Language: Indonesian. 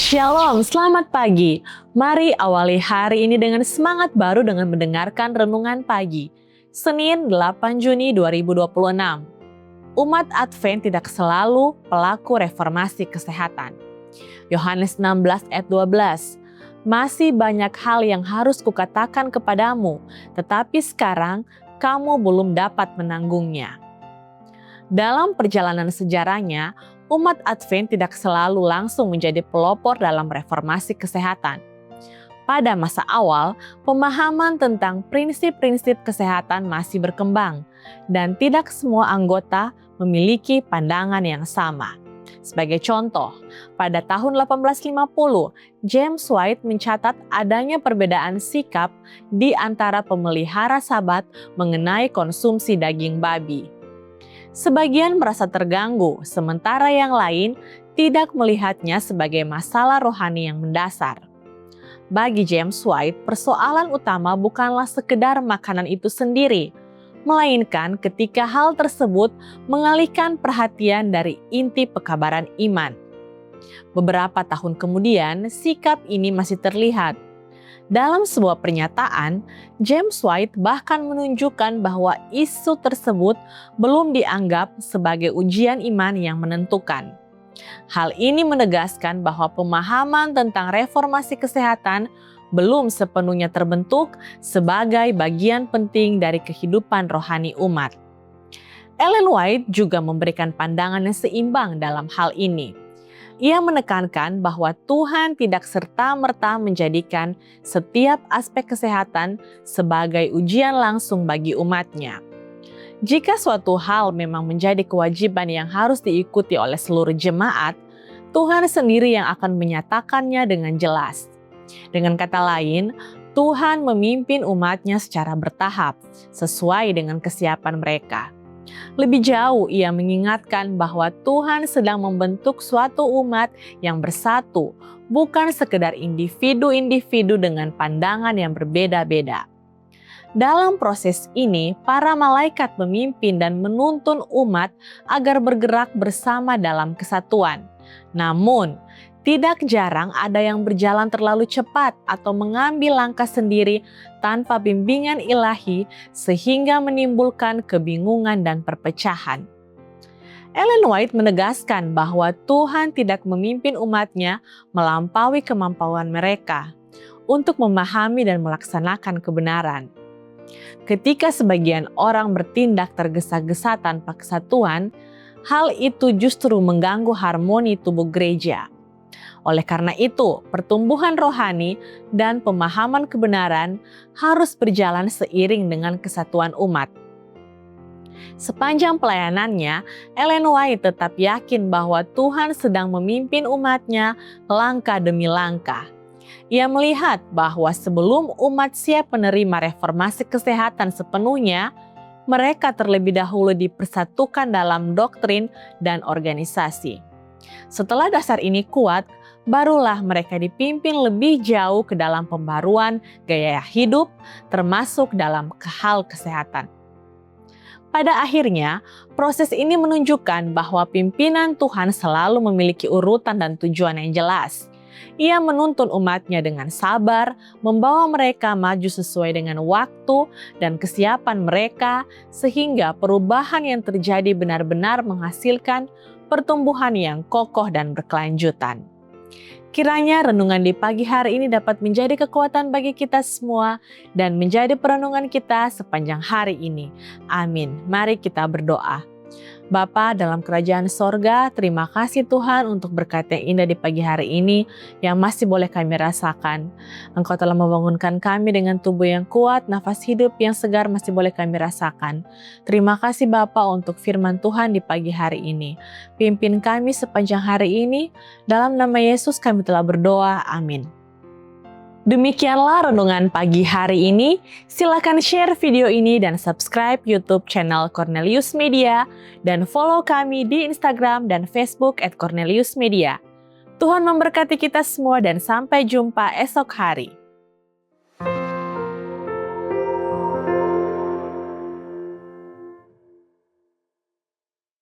Shalom, selamat pagi. Mari awali hari ini dengan semangat baru dengan mendengarkan renungan pagi. Senin 8 Juni 2026. Umat Advent tidak selalu pelaku reformasi kesehatan. Yohanes 16 ayat 12. Masih banyak hal yang harus kukatakan kepadamu, tetapi sekarang kamu belum dapat menanggungnya. Dalam perjalanan sejarahnya, umat Advent tidak selalu langsung menjadi pelopor dalam reformasi kesehatan. Pada masa awal, pemahaman tentang prinsip-prinsip kesehatan masih berkembang, dan tidak semua anggota memiliki pandangan yang sama. Sebagai contoh, pada tahun 1850, James White mencatat adanya perbedaan sikap di antara pemelihara Sabat mengenai konsumsi daging babi. Sebagian merasa terganggu, sementara yang lain tidak melihatnya sebagai masalah rohani yang mendasar. Bagi James White, persoalan utama bukanlah sekedar makanan itu sendiri, melainkan ketika hal tersebut mengalihkan perhatian dari inti pekabaran iman. Beberapa tahun kemudian, sikap ini masih terlihat. Dalam sebuah pernyataan, James White bahkan menunjukkan bahwa isu tersebut belum dianggap sebagai ujian iman yang menentukan. Hal ini menegaskan bahwa pemahaman tentang reformasi kesehatan belum sepenuhnya terbentuk sebagai bagian penting dari kehidupan rohani umat. Ellen White juga memberikan pandangan yang seimbang dalam hal ini. Ia menekankan bahwa Tuhan tidak serta-merta menjadikan setiap aspek kesehatan sebagai ujian langsung bagi umatnya. Jika suatu hal memang menjadi kewajiban yang harus diikuti oleh seluruh jemaat, Tuhan sendiri yang akan menyatakannya dengan jelas. Dengan kata lain, Tuhan memimpin umatnya secara bertahap, sesuai dengan kesiapan mereka. Lebih jauh, ia mengingatkan bahwa Tuhan sedang membentuk suatu umat yang bersatu, bukan sekedar individu-individu dengan pandangan yang berbeda-beda. Dalam proses ini, para malaikat memimpin dan menuntun umat agar bergerak bersama dalam kesatuan. Namun, tidak jarang ada yang berjalan terlalu cepat atau mengambil langkah sendiri tanpa bimbingan ilahi sehingga menimbulkan kebingungan dan perpecahan. Ellen White menegaskan bahwa Tuhan tidak memimpin umatnya melampaui kemampuan mereka untuk memahami dan melaksanakan kebenaran. Ketika sebagian orang bertindak tergesa-gesa tanpa kesatuan, hal itu justru mengganggu harmoni tubuh gereja. Oleh karena itu, pertumbuhan rohani dan pemahaman kebenaran harus berjalan seiring dengan kesatuan umat. Sepanjang pelayanannya, Ellen White tetap yakin bahwa Tuhan sedang memimpin umatnya langkah demi langkah. Ia melihat bahwa sebelum umat siap menerima reformasi kesehatan sepenuhnya, mereka terlebih dahulu dipersatukan dalam doktrin dan organisasi. Setelah dasar ini kuat, barulah mereka dipimpin lebih jauh ke dalam pembaruan gaya hidup, termasuk dalam hal kesehatan. Pada akhirnya, proses ini menunjukkan bahwa pimpinan Tuhan selalu memiliki urutan dan tujuan yang jelas. Ia menuntun umatnya dengan sabar, membawa mereka maju sesuai dengan waktu dan kesiapan mereka, sehingga perubahan yang terjadi benar-benar menghasilkan pertumbuhan yang kokoh dan berkelanjutan. Kiranya renungan di pagi hari ini dapat menjadi kekuatan bagi kita semua dan menjadi perenungan kita sepanjang hari ini. Amin. Mari kita berdoa. Bapa dalam kerajaan sorga, terima kasih Tuhan untuk berkat yang indah di pagi hari ini yang masih boleh kami rasakan. Engkau telah membangunkan kami dengan tubuh yang kuat, nafas hidup yang segar masih boleh kami rasakan. Terima kasih Bapa untuk firman Tuhan di pagi hari ini. Pimpin kami sepanjang hari ini, dalam nama Yesus kami telah berdoa, amin. Demikianlah renungan pagi hari ini. Silakan share video ini dan subscribe YouTube channel Cornelius Media dan follow kami di Instagram dan Facebook @Cornelius Media. Tuhan memberkati kita semua dan sampai jumpa esok hari.